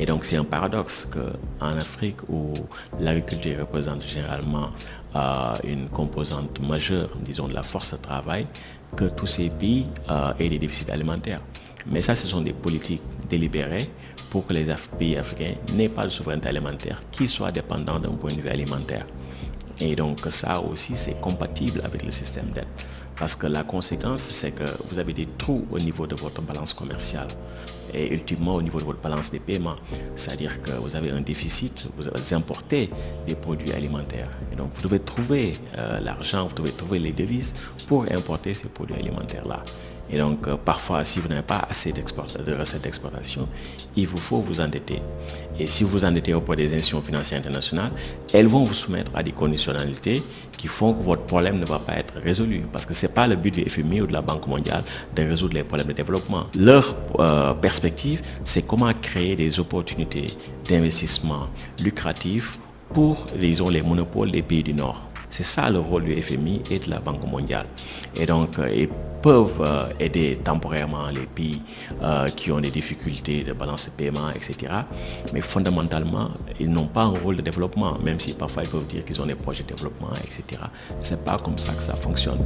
Et donc c'est un paradoxe qu'en Afrique, où l'agriculture représente généralement une composante majeure, disons, de la force de travail, que tous ces pays aient des déficits alimentaires. Mais ça, ce sont des politiques délibérées pour que les pays africains n'aient pas de souveraineté alimentaire, qu'ils soient dépendants d'un point de vue alimentaire. Et donc ça aussi, c'est compatible avec le système d'aide. Parce que la conséquence, c'est que vous avez des trous au niveau de votre balance commerciale et ultimement au niveau de votre balance des paiements. C'est-à-dire que vous avez un déficit, vous importez des produits alimentaires. Et donc vous devez trouver l'argent, vous devez trouver les devises pour importer ces produits alimentaires-là. Et donc, parfois, si vous n'avez pas assez de recettes d'exportation, il vous faut vous endetter. Et si vous vous endettez auprès des institutions financières internationales, elles vont vous soumettre à des conditionnalités qui font que votre problème ne va pas être résolu. Parce que ce n'est pas le but du FMI ou de la Banque mondiale de résoudre les problèmes de développement. Leur perspective, c'est comment créer des opportunités d'investissement lucratifs pour, disons, les monopoles des pays du Nord. C'est ça le rôle du FMI et de la Banque mondiale. Et donc, ils peuvent aider temporairement les pays qui ont des difficultés de balance de paiement, etc. Mais fondamentalement, ils n'ont pas un rôle de développement, même si parfois ils peuvent dire qu'ils ont des projets de développement, etc. C'est pas comme ça que ça fonctionne.